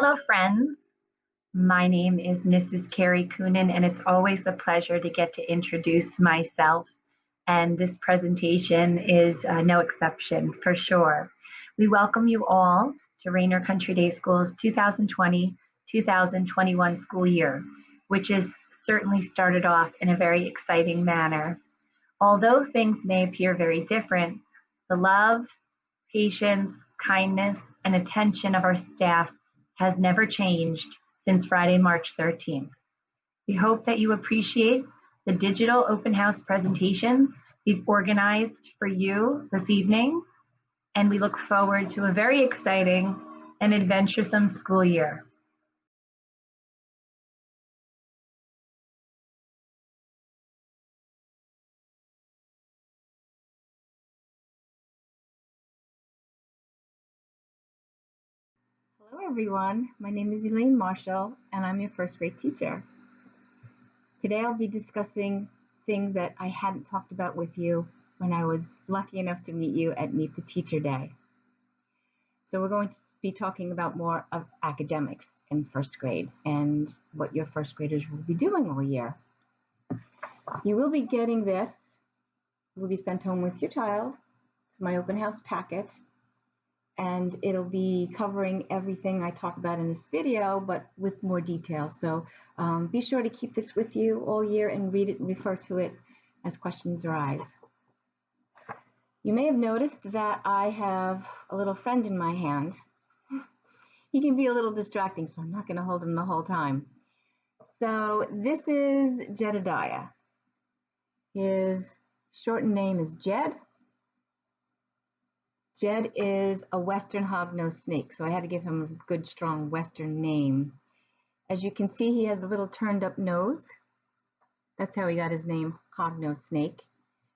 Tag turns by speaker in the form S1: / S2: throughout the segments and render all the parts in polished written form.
S1: Hello, friends. My name is Mrs. Carrie Coonan, and it's always a pleasure to get to introduce myself. And this presentation is no exception for sure. We welcome you all to Raynor Country Day School's 2020-2021 school year, which has certainly started off in a very exciting manner. Although things may appear very different, the love, patience, kindness, and attention of our staff has never changed since Friday, March 13th. We hope that you appreciate the digital open house presentations we've organized for you this evening, and we look forward to a very exciting and adventuresome school year.
S2: Hello everyone, my name is Elaine Marshall and I'm your first grade teacher. Today I'll be discussing things that I hadn't talked about with you when I was lucky enough to meet you at Meet the Teacher Day. So we're going to be talking about more of academics in first grade and what your first graders will be doing all year. You will be getting this, it will be sent home with your child. It's my open house packet. And it'll be covering everything I talk about in this video, but with more detail. So be sure to keep this with you all year and read it and refer to it as questions arise. You may have noticed that I have a little friend in my hand. He can be a little distracting, so I'm not going to hold him the whole time. So this is Jedediah. His shortened name is Jed. Jed is a Western hognose snake, so I had to give him a good, strong Western name. As you can see, he has a little turned up nose. That's how he got his name, hognose snake.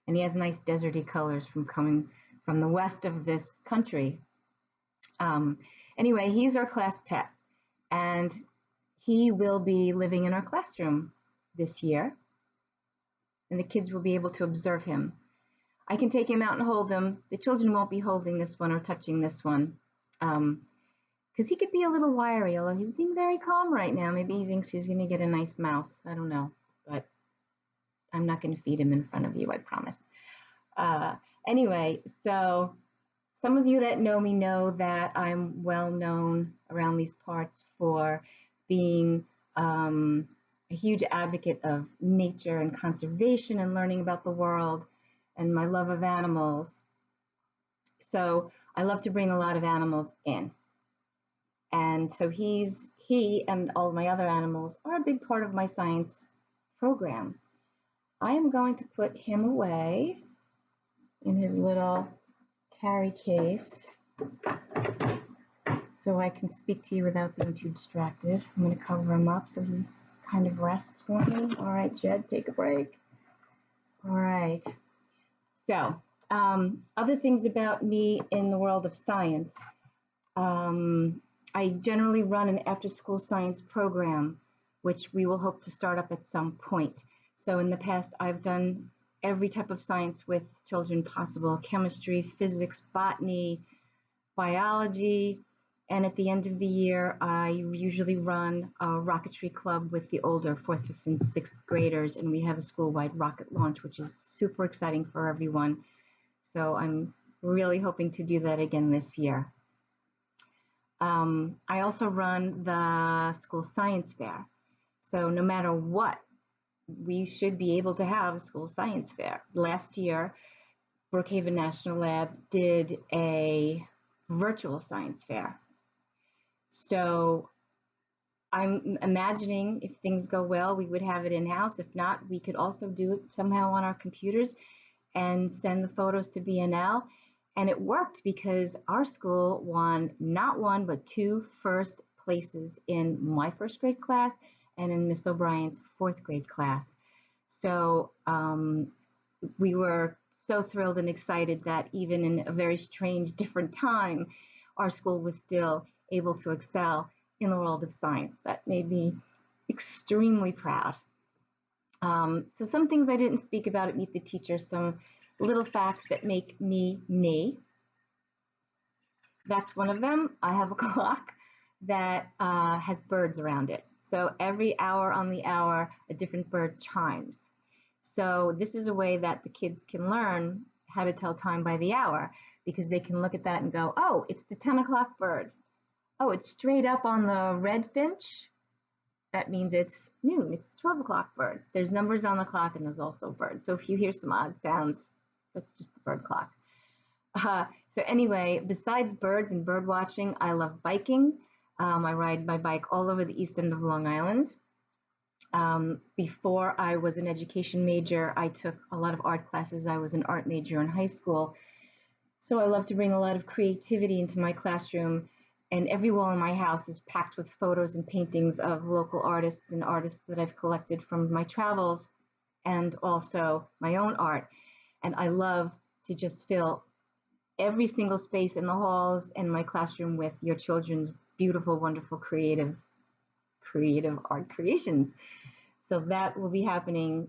S2: And he has nice deserty colors from coming from the west of this country. Anyway, he's our class pet, and he will be living in our classroom this year, and the kids will be able to observe him. I can take him out and hold him. The children won't be holding this one or touching this one because he could be a little wiry, although he's being very calm right now. Maybe he thinks he's going to get a nice mouse. I don't know, but I'm not going to feed him in front of you, I promise. Anyway, so some of you that know me know that I'm well known around these parts for being a huge advocate of nature and conservation and learning about the world, and my love of animals. So I love to bring a lot of animals in. And so he and all my other animals are a big part of my science program. I am going to put him away in his little carry case so I can speak to you without being too distracted. I'm going to cover him up so he kind of rests for me. All right, Jed, take a break. All right. So, other things about me in the world of science. I generally run an after-school science program, which we will hope to start up at some point. So in the past, I've done every type of science with children possible: chemistry, physics, botany, biology. And at the end of the year, I usually run a rocketry club with the older 4th, 5th, and 6th graders, and we have a school-wide rocket launch, which is super exciting for everyone. So I'm really hoping to do that again this year. I also run the school science fair. So no matter what, we should be able to have a school science fair. Last year, Brookhaven National Lab did a virtual science fair. So I'm imagining if things go well, we would have it in-house. If not, we could also do it somehow on our computers and send the photos to BNL. And it worked because our school won not one, but 2 first places in my first grade class and in Miss O'Brien's 4th grade class. So we were so thrilled and excited that even in a very strange, different time, our school was still able to excel in the world of science. That made me extremely proud. So some things I didn't speak about at Meet the Teacher, some little facts that make me me. That's one of them. I have a clock. that has birds around it. So every hour on the hour, a different bird chimes. So this is a way that the kids can learn how to tell time by the hour, because they can look at that and go, oh, it's the 10 o'clock bird. Oh, it's straight up on the red finch. That means it's noon. It's the 12 o'clock bird. There's numbers on the clock and there's also birds. So if you hear some odd sounds, that's just the bird clock. So anyway, besides birds and bird watching, I love biking. I ride my bike all over the east end of Long Island. Before I was an education major, I took a lot of art classes. I was an art major in high school. So I love to bring a lot of creativity into my classroom. And every wall in my house is packed with photos and paintings of local artists and artists that I've collected from my travels, and also my own art. And I love to just fill every single space in the halls and my classroom with your children's beautiful, wonderful, creative art creations. So that will be happening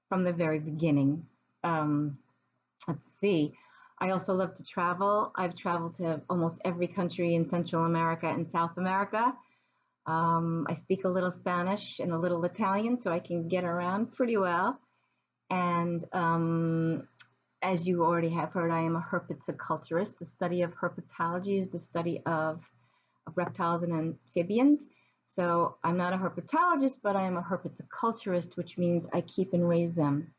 S2: from the very beginning. Let's see. I also love to travel. I've traveled to almost every country in Central America and South America. I speak a little Spanish and a little Italian, so I can get around pretty well. And as you already have heard, I am a herpetoculturist. The study of herpetology is the study of reptiles and amphibians. So I'm not a herpetologist, but I am a herpetoculturist, which means I keep and raise them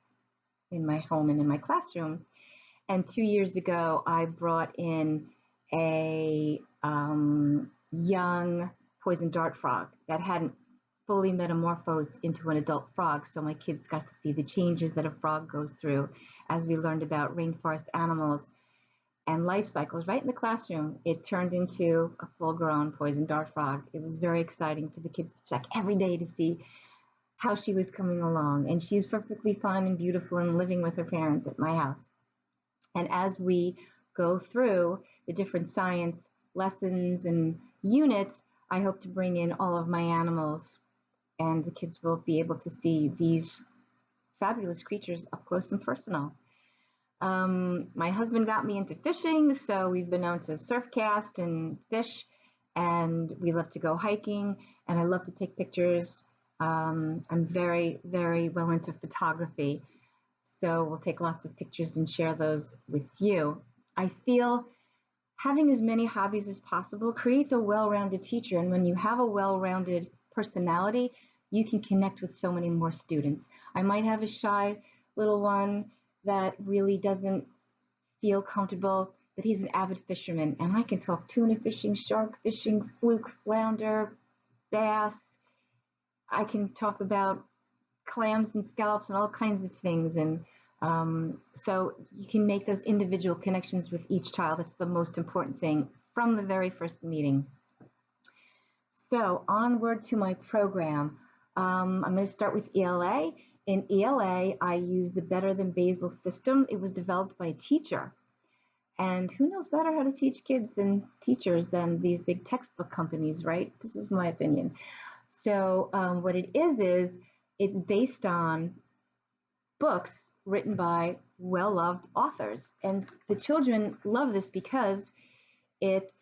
S2: in my home and in my classroom. And 2 years ago, I brought in a young poison dart frog that hadn't fully metamorphosed into an adult frog. So my kids got to see the changes that a frog goes through as we learned about rainforest animals and life cycles right in the classroom. It turned into a full-grown poison dart frog. It was very exciting for the kids to check every day to see how she was coming along. And she's perfectly fine and beautiful and living with her parents at my house. And as we go through the different science lessons and units, I hope to bring in all of my animals, and the kids will be able to see these fabulous creatures up close and personal. My husband got me into fishing, so we've been known to surf cast and fish, and we love to go hiking, and I love to take pictures. I'm very, very well into photography. So we'll take lots of pictures and share those with you. I feel having as many hobbies as possible creates a well-rounded teacher. And when you have a well-rounded personality, you can connect with so many more students. I might have a shy little one that really doesn't feel comfortable, but he's an avid fisherman. And I can talk tuna fishing, shark fishing, fluke, flounder, bass. I can talk about clams and scallops and all kinds of things. And so you can make those individual connections with each child. That's the most important thing from the very first meeting. So onward to my program. I'm going to start with ELA. In ELA, I use the Better Than Basil system. It was developed by a teacher. And who knows better how to teach kids than teachers than these big textbook companies, right? This is my opinion. So what it is it's based on books written by well-loved authors. And the children love this because it's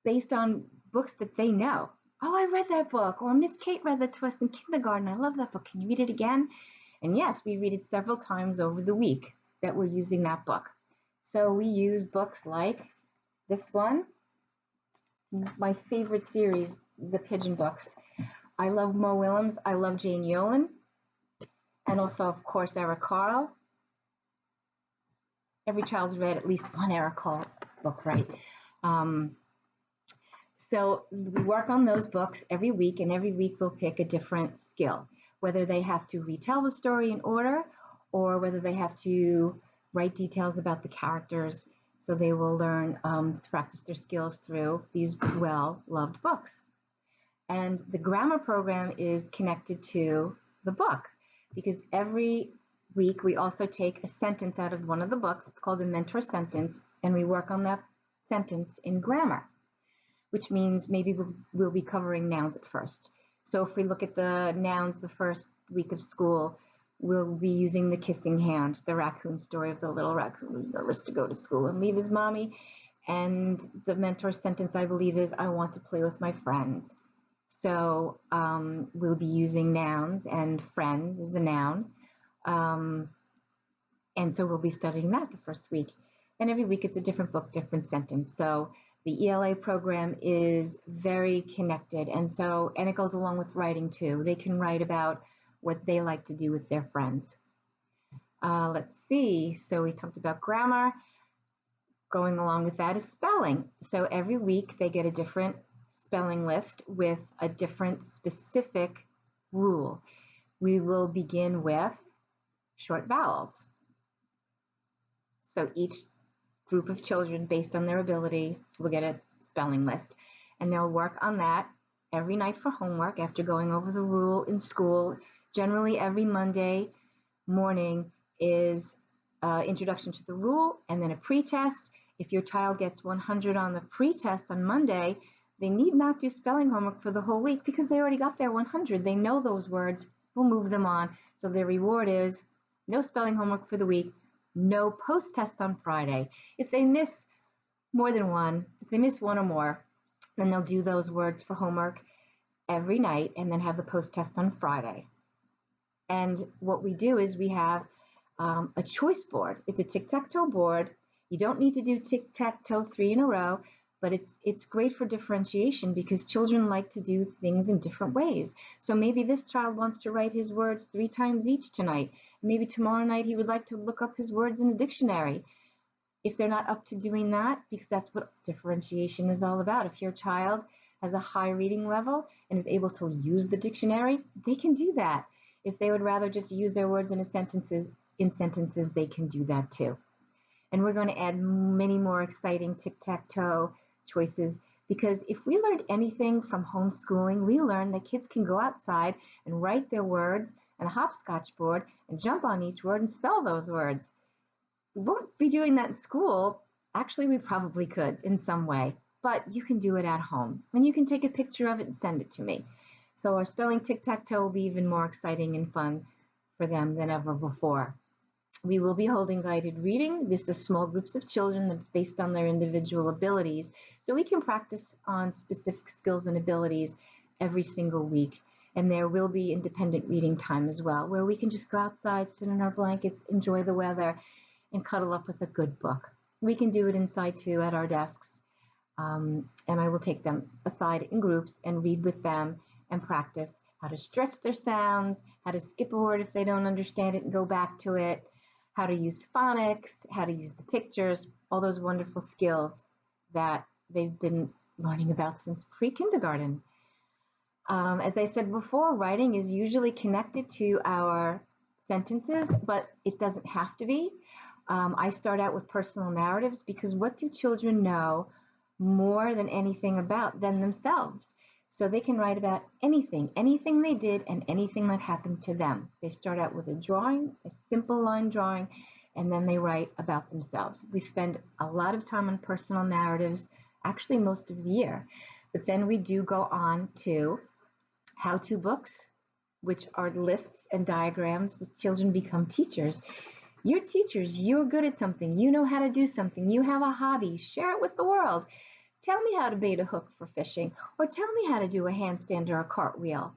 S2: based on books that they know. Oh, I read that book, or Miss Kate read that to us in kindergarten. I love that book. Can you read it again? And yes, we read it several times over the week that we're using that book. So we use books like this one, my favorite series, the Pigeon books. I love Mo Willems. I love Jane Yolen. And also, of course, Eric Carle. Every child's read at least one Eric Carle book, right? So we work on those books every week, and every week we'll pick a different skill, whether they have to retell the story in order or whether they have to write details about the characters, so they will learn to practice their skills through these well-loved books. And the grammar program is connected to the book, because every week we also take a sentence out of one of the books. It's called a mentor sentence, and we work on that sentence in grammar, which means maybe we'll be covering nouns at first. So if we look at the nouns the first week of school, we'll be using the kissing hand, the raccoon story of the little raccoon who's nervous to go to school and leave his mommy. And the mentor sentence, I believe, is I want to play with my friends. So we'll be using nouns, and friends is a noun. Um, and so we'll be studying that the first week. And every week it's a different book, different sentence. So the ELA program is very connected. And it goes along with writing too. They can write about what they like to do with their friends. Let's see. So we talked about grammar. Going along with that is spelling. So every week they get a different spelling list with a different specific rule. We will begin with short vowels. So each group of children, based on their ability, will get a spelling list. And they'll work on that every night for homework after going over the rule in school. Generally, every Monday morning is introduction to the rule and then a pre-test. If your child gets 100 on the pre-test on Monday, they need not do spelling homework for the whole week because they already got their 100. They know those words. We'll move them on. So their reward is no spelling homework for the week, no post-test on Friday. If they miss more than one, if they miss one or more, then they'll do those words for homework every night and then have the post-test on Friday. And what we do is we have a choice board. It's a tic-tac-toe board. You don't need to do tic-tac-toe 3 in a row, but it's great for differentiation because children like to do things in different ways. So maybe this child wants to write his words 3 times each tonight. Maybe tomorrow night he would like to look up his words in a dictionary. If they're not up to doing that, because that's what differentiation is all about. If your child has a high reading level and is able to use the dictionary, they can do that. If they would rather just use their words in sentences, they can do that too. And we're going to add many more exciting tic-tac-toe choices because if we learned anything from homeschooling, we learned that kids can go outside and write their words on a hopscotch board and jump on each word and spell those words. We won't be doing that in school. Actually, we probably could in some way, but you can do it at home and you can take a picture of it and send it to me. So our spelling tic-tac-toe will be even more exciting and fun for them than ever before. We will be holding guided reading. This is small groups of children that's based on their individual abilities. So we can practice on specific skills and abilities every single week. And there will be independent reading time as well, where we can just go outside, sit in our blankets, enjoy the weather, and cuddle up with a good book. We can do it inside too at our desks. And I will take them aside in groups and read with them and practice how to stretch their sounds, how to skip a word if they don't understand it and go back to it, how to use phonics, how to use the pictures, all those wonderful skills that they've been learning about since pre-kindergarten. As I said before, writing is usually connected to our sentences, but it doesn't have to be. I start out with personal narratives because what do children know more than anything about than themselves? So they can write about anything they did and anything that happened to them. They start out with a drawing, a simple line drawing, and then they write about themselves. We spend a lot of time on personal narratives, actually most of the year. But then we do go on to how-to books, which are lists and diagrams. The children become teachers. You're teachers. You're good at something. You know how to do something. You have a hobby. Share it with the world. Tell me how to bait a hook for fishing, or tell me how to do a handstand or a cartwheel.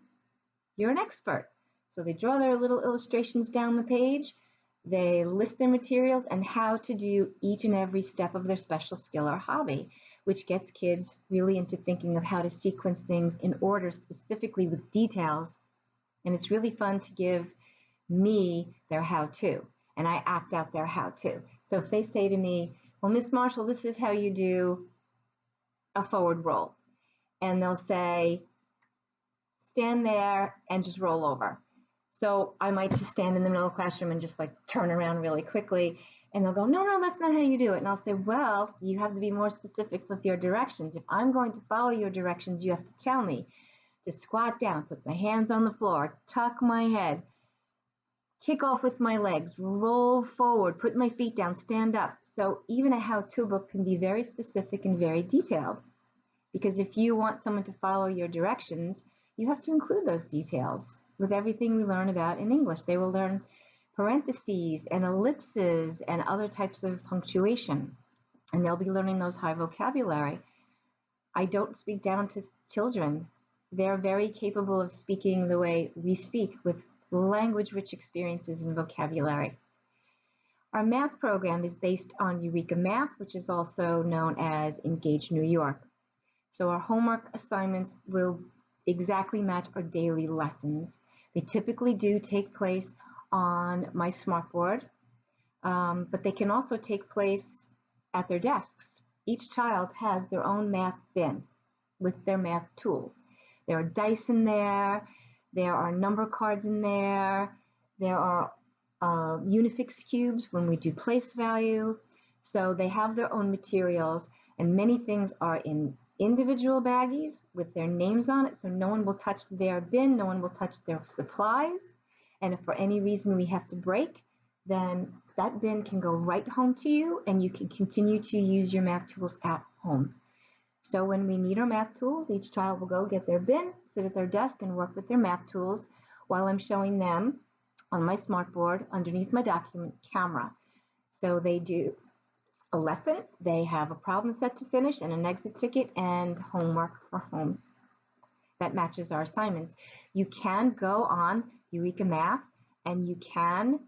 S2: You're an expert. So they draw their little illustrations down the page. They list their materials and how to do each and every step of their special skill or hobby, which gets kids really into thinking of how to sequence things in order specifically with details. And it's really fun to give me their how-to, and I act out their how-to. So if they say to me, well, Miss Marshall, this is how you do a forward roll. And they'll say, stand there and just roll over. So I might just stand in the middle of the classroom and just like turn around really quickly. And they'll go, no, that's not how you do it. And I'll say, well, you have to be more specific with your directions. If I'm going to follow your directions, you have to tell me to squat down, put my hands on the floor, tuck my head, kick off with my legs, roll forward, put my feet down, stand up. So even a how-to book can be very specific and very detailed. Because if you want someone to follow your directions, you have to include those details with everything we learn about in English. They will learn parentheses and ellipses and other types of punctuation. and they'll be learning those high vocabulary. I don't speak down to children. They're very capable of speaking the way we speak, with language-rich experiences and vocabulary. Our math program is based on Eureka Math, which is also known as Engage New York. So our homework assignments will exactly match our daily lessons. They typically do take place on my smartboard, but they can also take place at their desks. Each child has their own math bin with their math tools. There are dice in there are number cards in there are Unifix cubes when we do place value. So they have their own materials, and many things are in individual baggies with their names on it, so no one will touch their bin, no one will touch their supplies. And if for any reason we have to break, then that bin can go right home to you, and you can continue to use your math tools at home. So when we need our math tools, each child will go get their bin, sit at their desk, and work with their math tools while I'm showing them on my smartboard underneath my document camera. So they do a lesson, they have a problem set to finish and an exit ticket and homework for home that matches our assignments. You can go on Eureka Math and you can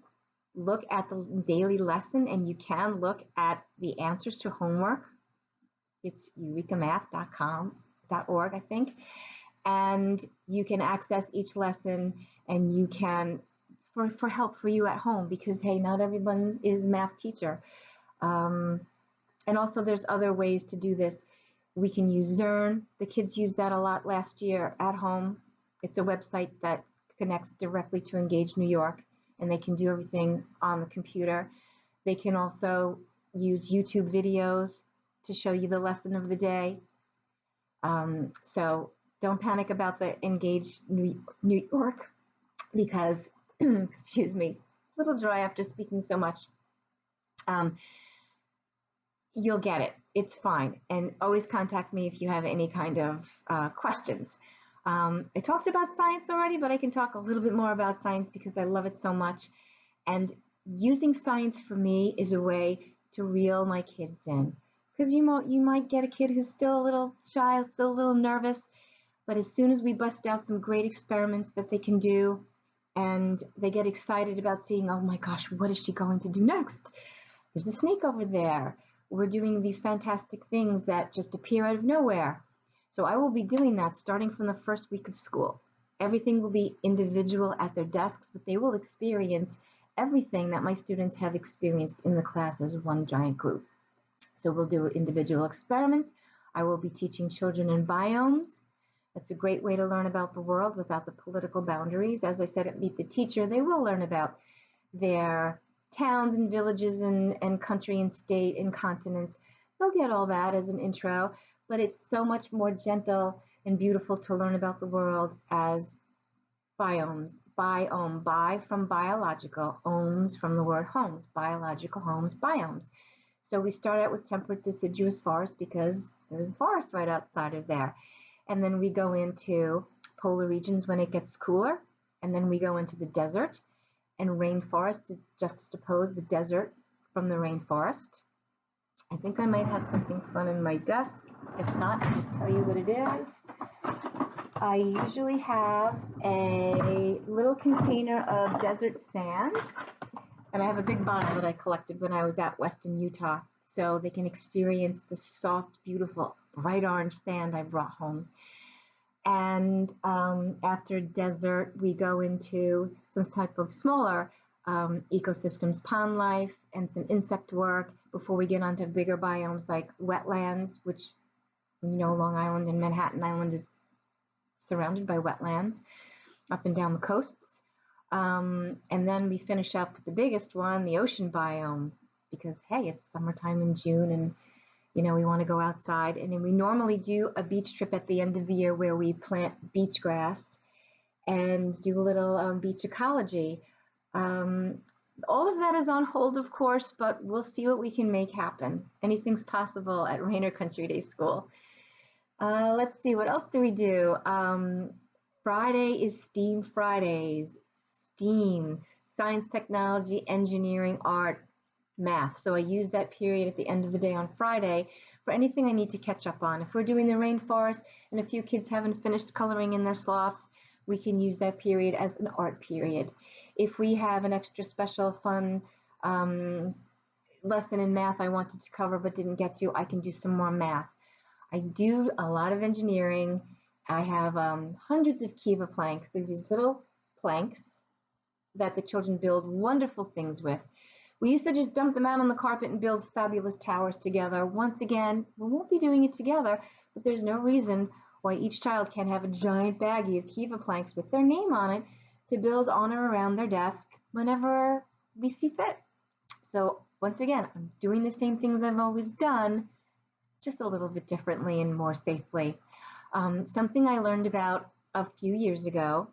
S2: look at the daily lesson and you can look at the answers to homework. It's eurekamath.org, I think. And you can access each lesson and you can, for help for you at home, because hey, not everyone is a math teacher. And also there's other ways to do this. We can use Zern. The kids used that a lot last year at home. It's a website that connects directly to Engage New York, and they can do everything on the computer. They can also use YouTube videos to show you the lesson of the day. So don't panic about the Engage New York because, excuse me, a little dry after speaking so much. You'll get it. It's fine. And always contact me if you have any kind of questions. I talked about science already, but I can talk a little bit more about science because I love it so much. And using science for me is a way to reel my kids in. Because you might get a kid who's still a little shy, still a little nervous, but as soon as we bust out some great experiments that they can do, and they get excited about seeing, oh my gosh, what is she going to do next? There's a snake over there. We're doing these fantastic things that just appear out of nowhere. So I will be doing that starting from the first week of school. Everything will be individual at their desks, but they will experience everything that my students have experienced in the class as one giant group. So we'll do individual experiments. I will be teaching children in biomes. That's a great way to learn about the world without the political boundaries. As I said at Meet the Teacher, they will learn about their towns and villages and country and state and continents. They'll get all that as an intro, but it's so much more gentle and beautiful to learn about the world as biomes. Biome, bi from biological, omes from the word homes, biological homes, biomes. So we start out with temperate deciduous forest because there's a forest right outside of there. And then we go into polar regions when it gets cooler. And then we go into the desert and rainforest to juxtapose the desert from the rainforest. I think I might have something fun in my desk. If not, I'll just tell you what it is. I usually have a little container of desert sand, and I have a big bottle that I collected when I was at Weston, Utah, so they can experience the soft, beautiful, bright orange sand I brought home. And after desert, we go into some type of smaller ecosystems, pond life, and some insect work before we get onto bigger biomes like wetlands, which, Long Island and Manhattan Island is surrounded by wetlands up and down the coasts. And then we finish up with the biggest one, the ocean biome, because, hey, it's summertime in June and we want to go outside. And then we normally do a beach trip at the end of the year where we plant beach grass and do a little beach ecology. All of that is on hold, of course, but we'll see what we can make happen. Anything's possible at Raynor Country Day School. Let's see, what else do we do? Friday is STEAM Fridays. STEAM, science, technology, engineering, art. math. So I use that period at the end of the day on Friday for anything I need to catch up on. If we're doing the rainforest and a few kids haven't finished coloring in their sloths, we can use that period as an art period. If we have an extra special fun lesson in math I wanted to cover but didn't get to, I can do some more math. I do a lot of engineering. I have hundreds of Kiva planks. There's these little planks that the children build wonderful things with. We used to just dump them out on the carpet and build fabulous towers together. Once again, we won't be doing it together, but there's no reason why each child can't have a giant baggie of Kiva planks with their name on it to build on or around their desk whenever we see fit. So once again, I'm doing the same things I've always done, just a little bit differently and more safely. Something I learned about a few years ago,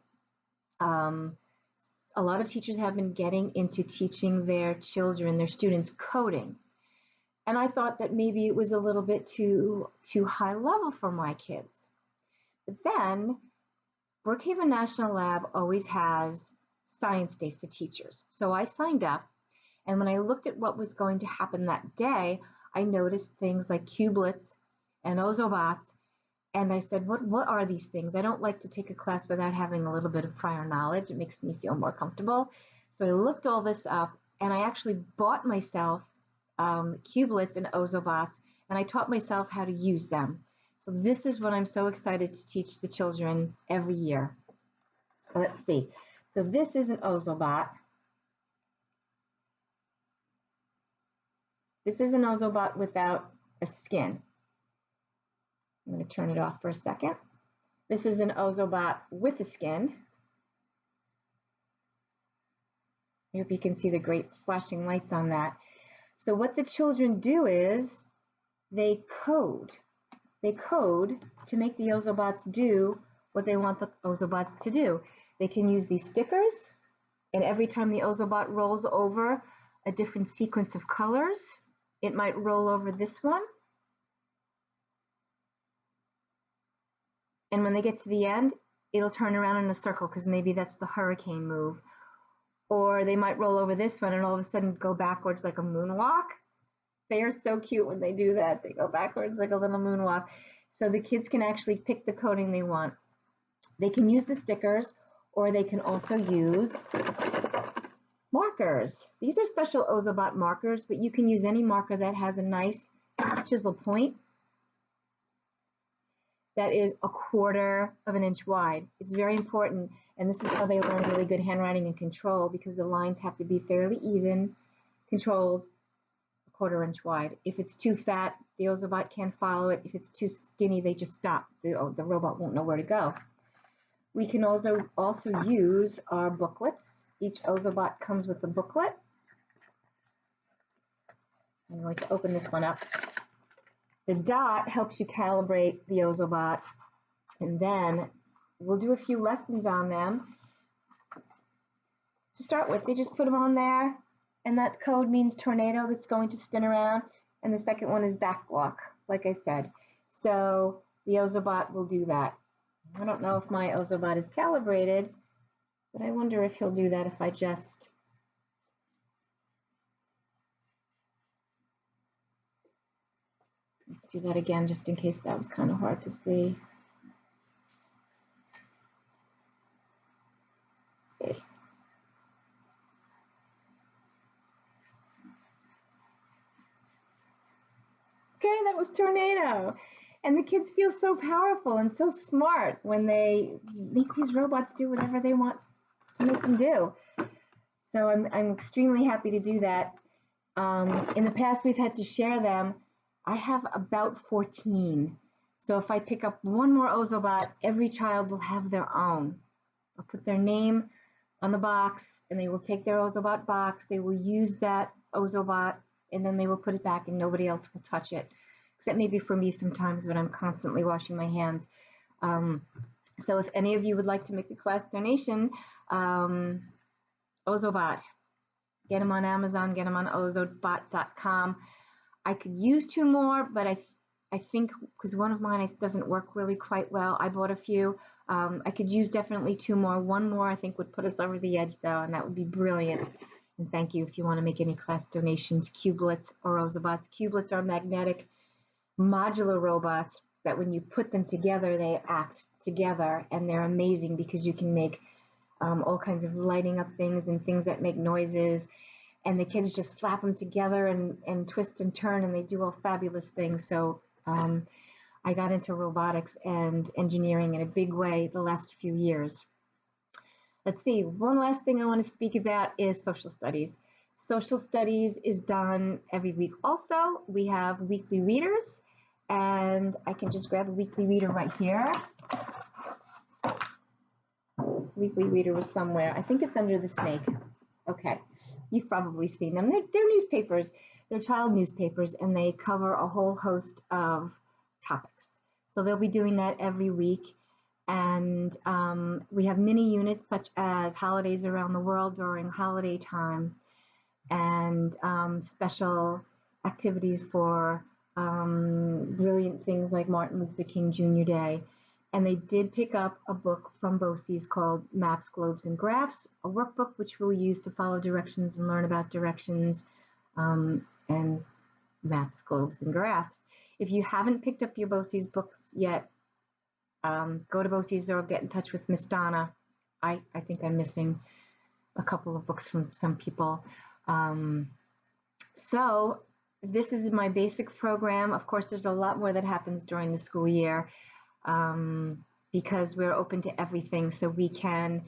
S2: a lot of teachers have been getting into teaching their children, their students, coding. And I thought that maybe it was a little bit too high level for my kids. But then Brookhaven National Lab always has Science Day for teachers. So I signed up, and when I looked at what was going to happen that day, I noticed things like cubelets and ozobots. And I said, what are these things? I don't like to take a class without having a little bit of prior knowledge. It makes me feel more comfortable. So I looked all this up, and I actually bought myself cubelets and ozobots, and I taught myself how to use them. So this is what I'm so excited to teach the children every year. Let's see. So this is an ozobot. This is an ozobot without a skin. I'm going to turn it off for a second. This is an ozobot with a skin. I hope you can see the great flashing lights on that. So what the children do is they code. They code to make the ozobots do what they want the ozobots to do. They can use these stickers, and every time the ozobot rolls over a different sequence of colors, it might roll over this one. And when they get to the end, it'll turn around in a circle because maybe that's the hurricane move. Or they might roll over this one and all of a sudden go backwards like a moonwalk. They are so cute when they do that. They go backwards like a little moonwalk. So the kids can actually pick the coding they want. They can use the stickers, or they can also use markers. These are special ozobot markers, but you can use any marker that has a nice chisel point that is 1/4 of an inch wide. It's very important, and this is how they learn really good handwriting and control, because the lines have to be fairly even, controlled, 1/4 inch wide. If it's too fat, the ozobot can't follow it. If it's too skinny, they just stop. The robot won't know where to go. We can also use our booklets. Each ozobot comes with a booklet. I'm going to open this one up. The dot helps you calibrate the ozobot, and then we'll do a few lessons on them. To start with, they just put them on there, and that code means tornado that's going to spin around, and the second one is backwalk, like I said. So the ozobot will do that. I don't know if my ozobot is calibrated, but I wonder if he'll do that if I just let's do that again, just in case that was kind of hard to see. Let's see. Okay, that was tornado. And the kids feel so powerful and so smart when they make these robots do whatever they want to make them do. So I'm extremely happy to do that. In the past, we've had to share them. I have about 14. So if I pick up one more ozobot, every child will have their own. I'll put their name on the box, and they will take their ozobot box. They will use that ozobot, and then they will put it back, and nobody else will touch it, except maybe for me sometimes, but I'm constantly washing my hands. So if any of you would like to make a class donation, ozobot, get them on Amazon, get them on ozobot.com. I could use 2 more, but I think because one of mine doesn't work really quite well, I bought a few. I could use definitely 2 more. 1 more I think would put us over the edge though, and that would be brilliant. And thank you if you want to make any class donations. Cubelets or Rosabots. Cubelets are magnetic modular robots that when you put them together, they act together, and they're amazing because you can make all kinds of lighting up things and things that make noises, and the kids just slap them together and twist and turn, and they do all fabulous things. So I got into robotics and engineering in a big way the last few years. Let's see, one last thing I want to speak about is social studies. Social studies is done every week. Also, we have weekly readers, and I can just grab a weekly reader right here. Weekly reader was somewhere. I think it's under the snake. Okay, you've probably seen them. They're newspapers. They're child newspapers, and they cover a whole host of topics. So they'll be doing that every week. And we have mini units such as holidays around the world during holiday time, and special activities for brilliant things like Martin Luther King Jr. Day. And they did pick up a book from BOCES called Maps, Globes, and Graphs, a workbook which we'll use to follow directions and learn about directions and maps, globes, and graphs. If you haven't picked up your BOCES books yet, go to BOCES or get in touch with Miss Donna. I think I'm missing a couple of books from some people. So this is my basic program. Of course, there's a lot more that happens during the school year because we're open to everything. So we can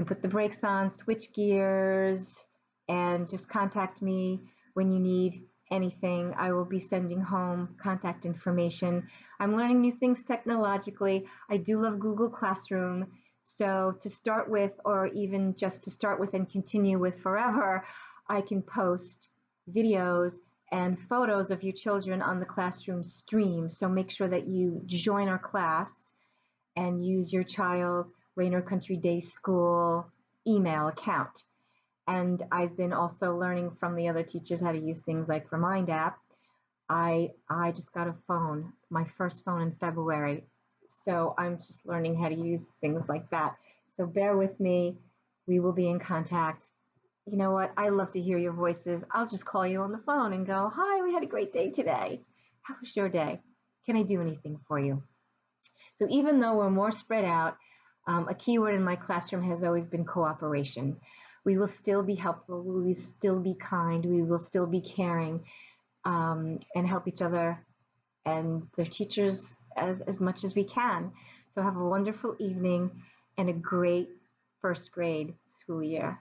S2: put the brakes on, switch gears, and just contact me when you need anything. I will be sending home contact information. I'm learning new things technologically. I do love Google Classroom. So to start with, or even just to start with and continue with forever, I can post videos and photos of your children on the Classroom stream. So make sure that you join our class and use your child's Raynor Country Day School email account. And I've been also learning from the other teachers how to use things like Remind app. I just got a phone, my first phone in February. So I'm just learning how to use things like that. So bear with me. We will be in contact. You know what? I love to hear your voices. I'll just call you on the phone and go, hi, we had a great day today. How was your day? Can I do anything for you? So even though we're more spread out, a key word in my classroom has always been cooperation. We will still be helpful. We will still be kind. We will still be caring and help each other and their teachers as much as we can. So have a wonderful evening and a great first grade school year.